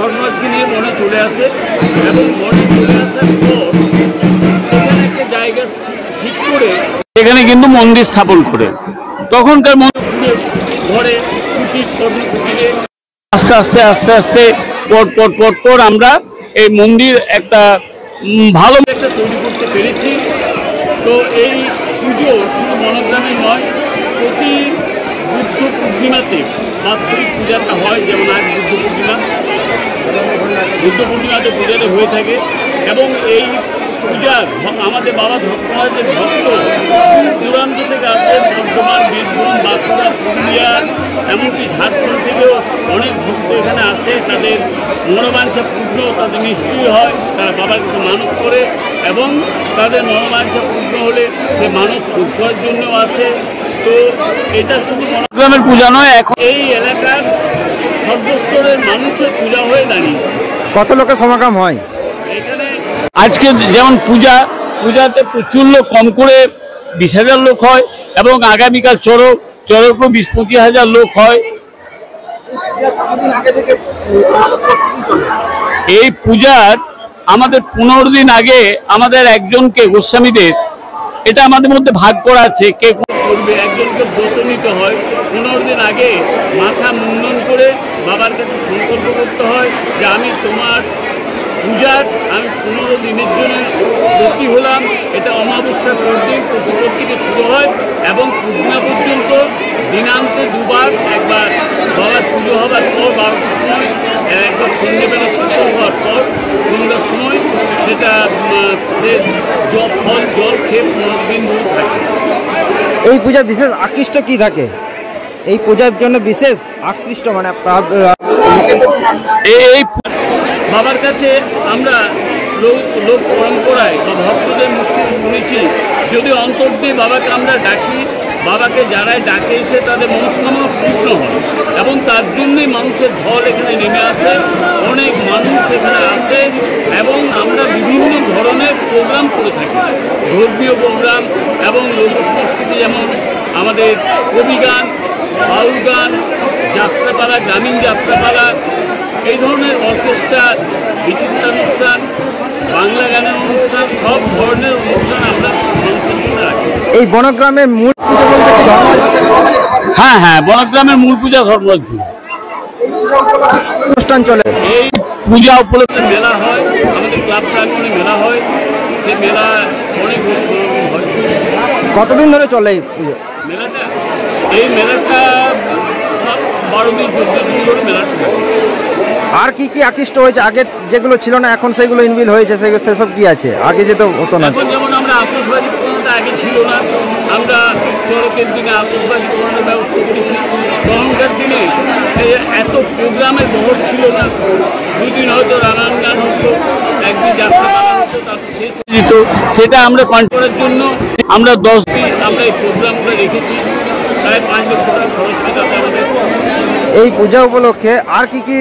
ধর্মরাজকে নিয়ে বনে চলে আসে এবং বনে চলে আসার পর এখানে একটা জায়গা ঠিক করে এখানে কিন্তু মন্দির স্থাপন করে তখনকার ঘরে কুটির কর্মকুটিরে আস্তে আস্তে আস্তে আস্তে পর আমরা এই মন্দির একটা ভালো একটা তৈরি করতে পেরেছি। তো এই পুজো শুধু বনগ্রামে নয়, প্রতি বুদ্ধ পূর্ণিমাতে বাৎসরিক পূজাটা হয়, যেমন আজ বুদ্ধ পূর্ণিমাতে পূজাটা হয়ে থাকে এবং এই পূজার আমাদের বাবা ধর্মরাজের ভক্ত দূরান্ত থেকে আসে, বর্ধমান, বীরভূম, বাঁকুড়া, পুরুলিয়া, এমনকি ঝাড়খণ্ড থেকেও অনেক ভক্ত এখানে আসে। তাদের মনোবাঞ্ছা পূর্ণ তাদের নিশ্চয়ই হয়, তারা বাবার কাছে মানত করে এবং তাদের মনোবাঞ্ছা পূর্ণ হলে সে মানত শোধ করার জন্য আসে। তো এটা শুধু বনগ্রামের পূজা নয়, এখন এই এলাকার সর্বস্তরের মানুষের পূজা হয়ে দাঁড়িয়ে। কত লোকের সমাগম হয় এখানে? আজকে যেমন পূজাতে প্রচুর লোক, কম করে 20,000 লোক হয় এবং আগামীকাল চড়কও 20-25,000 লোক হয়। এই পূজার আমাদের 15 দিন আগে আমাদের একজনকে গোস্বামীদের এটা আমাদের মধ্যে ভাগ করা আছে, কে করবে। একজনকে ব্রত নিতে হয়, 15 দিন আগে মাথা মুন্ডন করে বাবার কাছে সংকল্প করতে হয় যে আমি তোমার পূজার আমি 15 দিনের জন্য ব্রতী হলাম। এটা অমাবস্যার পরদিন প্রতিপদ থেকে শুরু হয় এবং পূর্ণিমা পর্যন্ত দিনান্তে দুবার, একবার বাবার পুজো হবার পর 12টার সময়, একবার সন্ধ্যেবেলা শীতল হওয়ার পর সন্ধ্যার সময় সেটা সে ফল জল খেয়ে 15 দিন ধরে থাকে। এই পূজা বিশেষ আকৃষ্ট কি থাকে? এই পূজার জন্য বিশেষ আকৃষ্ট মানে এই বাবার কাছে আমরা লোক পরম্পরায় বা ভক্তদের মুখে শুনেছি, যদি অন্তর দিয়ে বাবাকে আমরা ডাকি, বাবাকে যারাই ডাকে এসে তাদের মনস্কামনা পূর্ণ হয় এবং তার জন্যই মানুষের ঢল এখানে নেমে আসে, অনেক মানুষ এখানে আসে এবং আমরা বিভিন্ন ধরনের প্রোগ্রাম করে থাকি, ধর্মীয় প্রোগ্রাম এবং লোক সংস্কৃতি, যেমন আমাদের কবি গান, বাউল গান, যাত্রাপালা, গ্রামীণ যাত্রাপালা, এই ধরনের অর্কেস্ট্রা, বিচিত্রানুষ্ঠান, বাংলা গানের অনুষ্ঠান, সব ধরনের অনুষ্ঠান আমরা মানুষের জন্য রাখি। এই বনগ্রামের মূল পূজা বলতে কি ধর্মরাজ? হ্যাঁ, বনগ্রামের মূল পূজা ধর্মরাজ পূজা। অনুষ্ঠান চলে, এই পূজা উপলক্ষে মেলা হয়, আমাদের ক্লাব প্রাঙ্গণে মেলা হয়, সে মেলা অনেক সমাগম হয়। কতদিন ধরে চলে এই পুজো মেলাটা? এই মেলাটা 12 দিন 14 দিন ধরে মেলাটা। আর কি কি আকৃষ্ট হয়েছে? আগে যেগুলো ছিল না এখন সেগুলো ইনবিল হয়েছে, সেসব কি আছে? আগে যেটা হতো না, এখন যেমন আমরা আতশবাজি পোড়ানোটা আগে ছিল না, আমরা চড়কের দিনে আতশবাজি পোড়ানোর ব্যবস্থা করেছি। তখনকার দিনে এত প্রোগ্রামের বহর ছিল না, 2 দিন হয়তো রানান গান হতো, একদিন যাত্রা হতো, তারপর শেষ হয়ে যেত। সেটা আমরা কন্ট্রোলের জন্য আমরা 10 দিন আমরা এই প্রোগ্রামগুলো রেখেছি, প্রায় 5 লক্ষ টাকা খরচ করে আমাদের। এই পূজা উপলক্ষে আর কি কি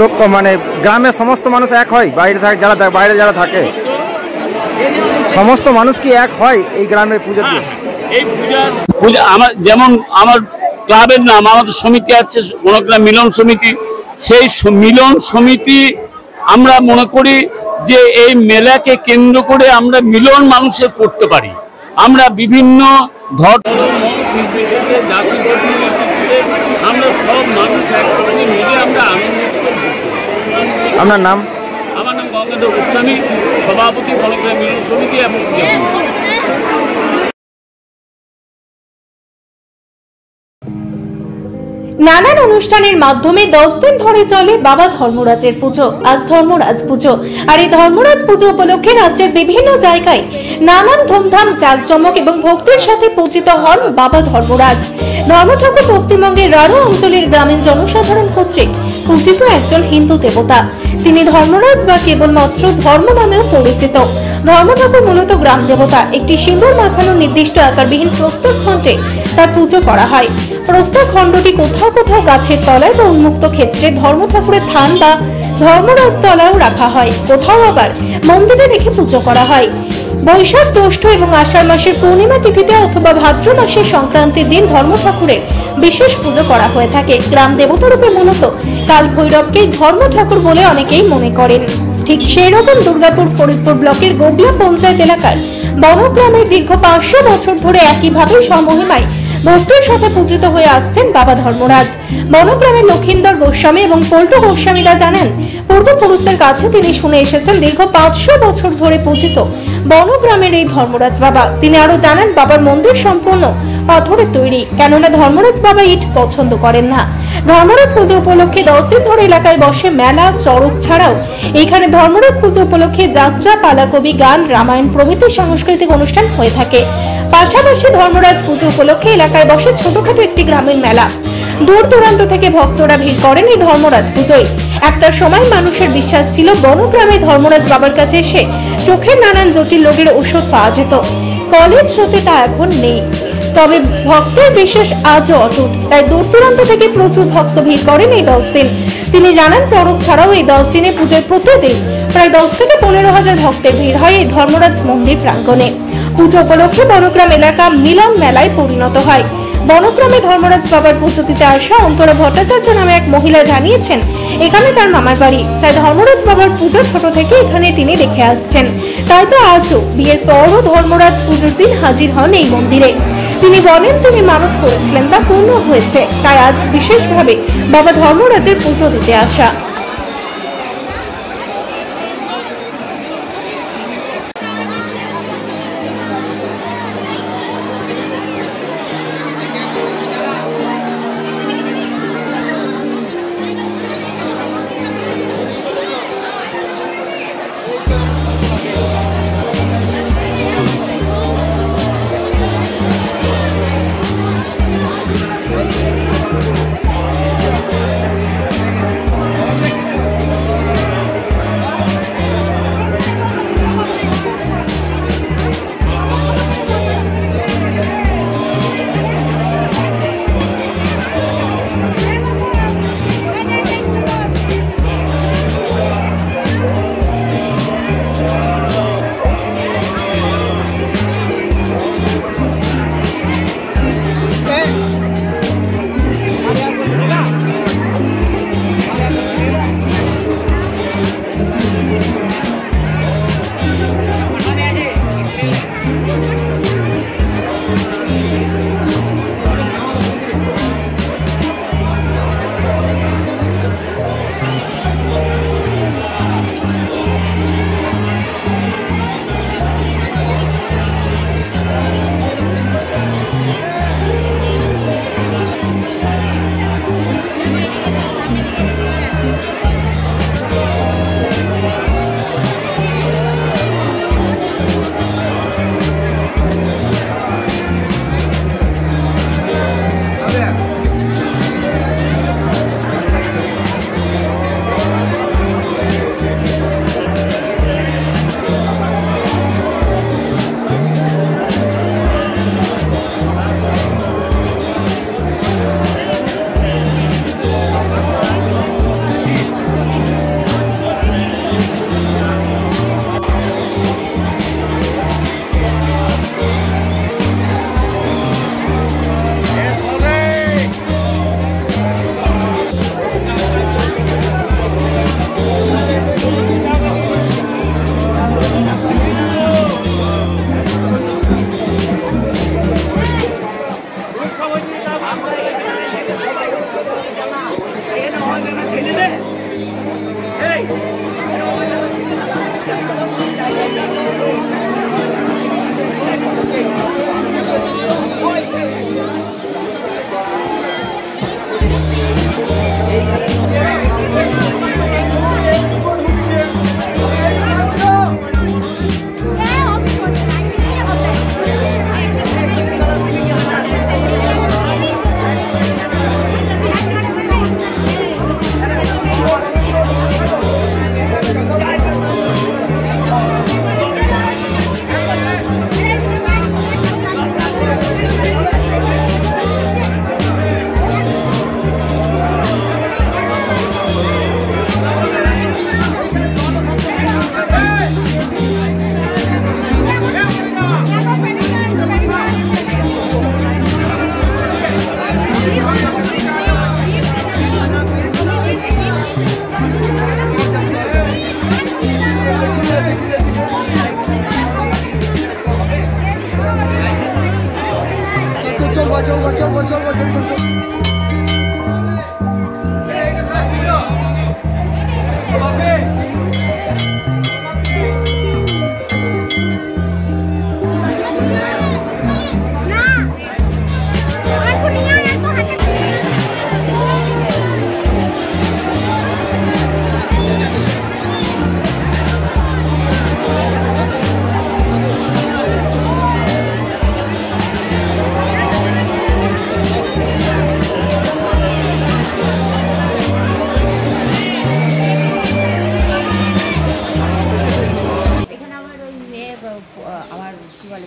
লোক মানে গ্রামের সমস্ত মানুষ এক হয়? বাইরে থাকে বাইরে যারা থাকে সমস্ত মানুষ কি এক হয় এই গ্রামের পুজোতে? এই পূজা আমার যেমন আমার ক্লাবের নাম, আমাদের সমিতি আছে বনগ্রাম মিলন সমিতি, সেই মিলন সমিতি আমরা মনে করি যে এই মেলাকে কেন্দ্র করে আমরা মিলন মানুষের করতে পারি। আমরা বিভিন্ন ধর্ম নির্বিশেষে, জাতি ধর্ম নির্বিশেষে আমরা সব মানুষ একসঙ্গে মিলে আমরা আনন্দ। আপনার নাম? আমার নাম গঙ্গাধর গোস্বামী, সভাপতি বনগ্রাম মিলন সমিতি এবং নানান অনুষ্ঠানের মাধ্যমে 10 দিন ধরে চলে বাবা ধর্মরাজের পুজো। আজ ধর্মরাজ পুজো, আর এই ধর্মরাজ পুজো উপলক্ষে রাজ্যের বিভিন্ন জায়গায় নানান ধুমধাম, জাঁকজমক এবং ভক্তির সাথে পূজিত হন বাবা ধর্মরাজ। ধর্ম ঠাকুর পশ্চিমবঙ্গের রাঢ় অঞ্চলের গ্রামীণ জনসাধারণ কর্তৃক পূজিত একজন হিন্দু দেবতা। তিনি ধর্মরাজ বা কেবলমাত্র ধর্ম নামেও পরিচিত। ধর্ম ঠাকুর মূলত গ্রাম দেবতা। একটি সিঁদুর মাখানো নির্দিষ্ট আকারবিহীন প্রস্তর খণ্ডে তার পুজো করা হয়। প্রস্তর খণ্ডটি কোথাও কোথাও গাছের তলায় বা উন্মুক্ত ক্ষেত্রে ধর্ম ঠাকুরের থান বা ধর্মরাজ তলায়ও রাখা হয়, কোথাও আবার মন্দিরে রেখে পুজো করা হয়। বৈশাখ, জ্যৈষ্ঠ এবং আষাঢ় মাসের পূর্ণিমা তিথিতে অথবা ভাদ্র মাসের সংক্রান্তির দিন ধর্ম ঠাকুরের বিশেষ পুজো করা হয়ে থাকে। গ্রাম দেবতা রূপে মূলত কাল ভৈরবকেই ধর্ম ঠাকুর বলে অনেকেই মনে করেন। ঠিক সেই রকম দুর্গাপুর ফরিদপুর ব্লকের গোগলা পঞ্চায়েত এলাকার বনগ্রামের দীর্ঘ 500 বছর ধরে একইভাবে সমহিমায় ভক্তির সাথে পূজিত হয়ে আসছেন বাবা ধর্মরাজ। বনগ্রামের লক্ষিন্দর গোস্বামী এবং পল্টু গোস্বামীরা জানান, পূর্বপুরুষদের কাছে তিনি শুনে এসেছেন দীর্ঘ 500 বছর ধরে পূজিত বনগ্রামের এই ধর্মরাজ বাবা। তিনি আরো জানান, বাবার মন্দির সম্পূর্ণ পাথরের তৈরি, কেননা ধর্মরাজ বাবা ইট পছন্দ করেন না। ধর্মরাজ পুজো উপলক্ষে 10 দিন ধরে এলাকায় বসে মেলা, চড়ক ছাড়াও এখানে ধর্মরাজ পুজো উপলক্ষে যাত্রা, পালাকবি, গান, রামায়ণ প্রভৃতি সাংস্কৃতিক অনুষ্ঠান হয়ে থাকে। পাশাপাশি ধর্মরাজ পুজো উপলক্ষে এলাকায় বসে ছোটখাটো একটি গ্রামীণ মেলা। দূর দূরান্ত থেকে ভক্তরা ভিড় করেন এই ধর্মরাজ পুজোয়। একটা সময় মানুষের বিশ্বাস ছিল বনগ্রামে ধর্মরাজ বাবার কাছে এসে চোখের নানান জটিল রোগের ওষুধ পাওয়া যেত। কলেজ স্রোতে তা এখন নেই, তবে ভক্তের বিশ্বাস আজও অটুট। তাই দূর দূরান্ত থেকে প্রচুর ভক্ত ভিড় করেন এই 10 দিন। তিনি জানান, চড়ক ছাড়াও এই 10 দিনে পুজোয় প্রতিদিন প্রায় 10 থেকে 15,000 ভক্তের ভিড় হয় এই ধর্মরাজ মন্দির প্রাঙ্গণে। পুজো উপলক্ষে বনগ্রাম এলাকা মিলন মেলায় পরিণত হয়। বনগ্রামে ধর্মরাজ বাবার পুজো দিতে আসা অন্তরা ভট্টাচার্য নামে এক মহিলা জানিয়েছেন, এখানে তার মামার বাড়ি, তাই ধর্মরাজ বাবার পুজো ছোট থেকে এখানে তিনি দেখে আসছেন। তাই তো আজও বিয়ের পরও ধর্মরাজ পুজোর দিন হাজির হন এই মন্দিরে। তিনি বলেন, তিনি মানত করেছিলেন, তা পূর্ণ হয়েছে, তাই আজ বিশেষভাবে বাবা ধর্মরাজের পুজো দিতে আসা।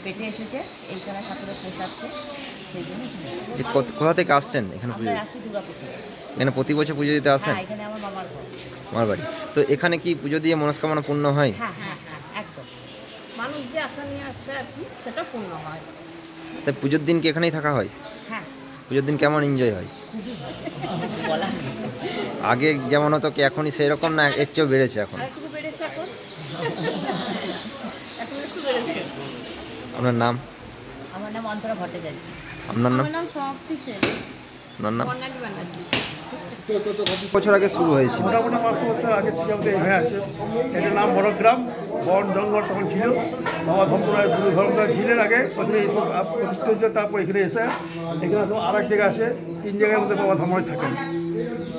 পেটে এসেছে এইখানে ঠাকুরের প্রসাদকে, সেই জন্য এখানে এসেছি। যে কোথা থেকে আসছেন এখানে পুজো? আমরা আসছি দুর্গাপুর থেকে। এখানে প্রতি বছর পুজো দিতে আসেন? হ্যাঁ, এখানে আমার মামার ঘর। আমার বাড়ি। তো এখানে কি পুজো দিয়ে মনস্কামনা পূর্ণ হয়? হ্যাঁ হ্যাঁ হ্যাঁ, একদম। মানুষ যে আশা নিয়ে আসছে আর কি, সেটা পূর্ণ হয়। তাই পুজোর দিন কি এখানেই থাকা হয়? হ্যাঁ, পুজোর দিন কেমন এনজয় হয়? খুবই ভালো, বলা নেই। আগে যেমন হতো কি এখনই সেই রকম, না এর চেয়েও বেড়েছে এখন? আর একটু বেড়েছে এখন, এখন একটু বেড়েছে। আপনার নাম? আমার নাম অন্তরা ভট্টাচার্য। আপনার নাম? আমার নাম সমাপ্তি সেন। আপনার নাম? বর্ণালী ব্যানার্জি। বছর আগে শুরু হয়েছিল। মোটামুটি 5 বছর আগে থেকে আমাদের হয়ে আছে। এটার নাম বড়গ্রাম। বন জঙ্গল তখন ছিল। বাবা ধর্মরায় গুরু ধর্মরায় ছিলেন আগে, প্রথমে এইসব প্রতিষ্ঠিত হচ্ছে, তারপর এখানে এসে এখানে সব আর এক জায়গায় আসে, 3 জায়গার মধ্যে বাবা ধর্মরায় থাকেন।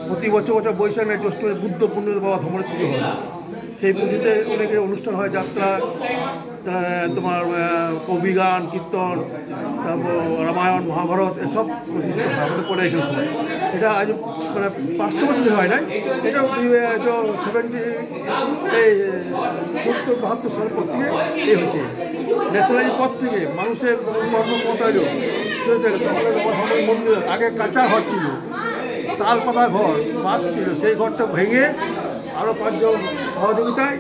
প্রতি বছর বৈশাখ জ্যৈষ্ঠ বুদ্ধ পূর্ণিমার বাবা ধর্মরায় পুজো হয়। সেই পুজোতে অনেকে অনুষ্ঠান হয়, যাত্রা, তোমার কবিগান, কীর্তন, তারপর রামায়ণ, মহাভারত, এসব প্রতিষ্ঠিত হয় আমাদের পরে এখানে হয়। এটা আজ মানে 500 বছর হয় নাই, এটা 70-72 সাল পর থেকে এই হচ্ছে। ন্যাশনালাইজ পর থেকে মানুষের কর্মক্ষমতা হলো মন্দির আগে কাঁচা ঘর ছিল, তাল পাতা ঘর, বাস ছিল, সেই ঘরটা ভেঙে আরও 5 জন সহযোগিতায়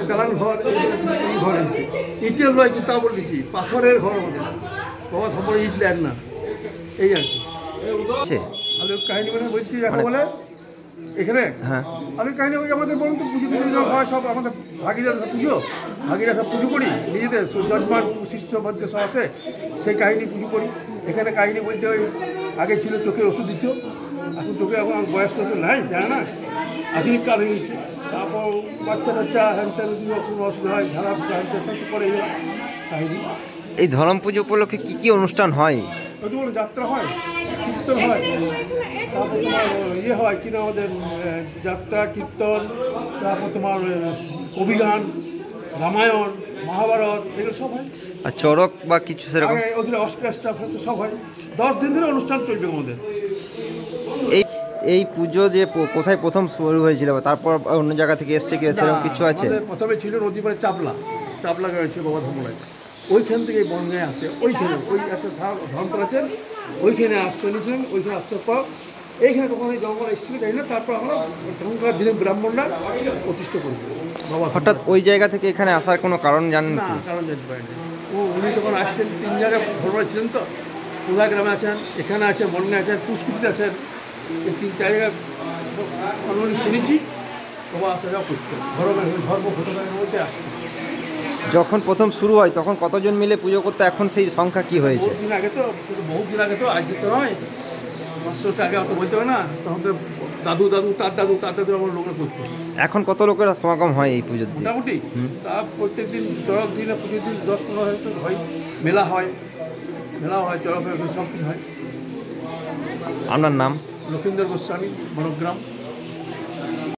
দালান ঘর, এই ঘর এনেছে। ইটের নয়, কিন্তু তা বলেছি পাথরের ঘর আমাদের। বাবা সম্পর্কে ইট দেন না, এই আর কি। আলোর কাহিনী মানে বলছি এখন বলে এখানে। হ্যাঁ, আলোর কাহিনী ওই আমাদের বলুন তো, পুজো পুজো হয় সব আমাদের ভাগিরা পুজো, ভাগিরা সব পুজো করি নিজেদের, যজমান শিষ্য মধ্যে সব আসে, সেই কাহিনী পুজো করি। এখানে কাহিনী বলতে ওই আগে ছিল চোখের ওষুধ দিত, এখন চোখে এখন বয়স্ক তো নাই, জানে না, আধুনিক কাল হয়ে গেছে। তারপর বাচ্চা টাচ্চা হ্যান্ডেন কোনো অসুবিধা হয়, ঝাড়া হ্যান্ডেন সব করে কাহিনী। এই ধরম পুজো উপলক্ষে কি কি অনুষ্ঠান হয়? ওই বলে যাত্রা হয়, কীর্তন হয়, তারপর তোমার ইয়ে হয় কিনা আমাদের যাত্রা, কীর্তন, তারপর তোমার কবিগান, রামায়ণ, মহাভারত, এগুলো সব হয়। আর চড়ক বা কিছু সেরকম? ওইখানে অস্কার সব হয়। 10 দিন ধরে অনুষ্ঠান চলবে আমাদের। এই পুজো যে কোথায় প্রথম শুরু হয়েছিল, তারপর অন্য জায়গা থেকে এসছে কি সেরকম কিছু আছে? প্রথমে ছিল নদী পাড়ে চাপলা গেছে বাবা ধর্মরায়, ওইখান থেকে বনগাঁয়ে আসে, ওইখানে ওই একটা ধর্মতলা আছেন, ওইখানে আশ্রয় নিয়েছিলেন। ওইখানে আসার পর এইখানে তখন এই জঙ্গল এসেছিল, যাই না, তারপর আমরা তখনকার দিনে ব্রাহ্মণরা প্রতিষ্ঠা করবো বাবা। হঠাৎ ওই জায়গা থেকে এখানে আসার কোনো কারণ জানেন না, কি? কারণ জানতে পারেনি। উনি তখন আসছেন 3 জায়গায় ধর্মরায় ছিলেন, তো কোদা গ্রামে আছেন, এখানে আছেন, বনগাঁয়ে আছেন, পুষ্কুটিতে আছেন, এই 3 জায়গায় আমি শুনেছি বাবা আসা যাওয়া করছে, ধর্ম ঘটনার মধ্যে আসছে। যখন প্রথম শুরু হয় তখন কতজন মিলে পুজো করতে, এখন সেই সংখ্যা কি হয়েছে? বহুদিন আগে তো আজকে তো নয়, 500 আগে অত বলতে হবে না, তখন তো দাদু তার দাদু আমার লোকরা করতো। এখন কত লোকের সমাগম হয় এই পুজোর দিন? মোটামুটি তা প্রত্যেক দিন চড়ক দিনে পুজোর দিন 10-15 হাজার হয়। মেলা হয় চড়ক সব কিছু হয়। আপনার নাম? লক্ষিন্দর গোস্বামী, বড়গ্রাম।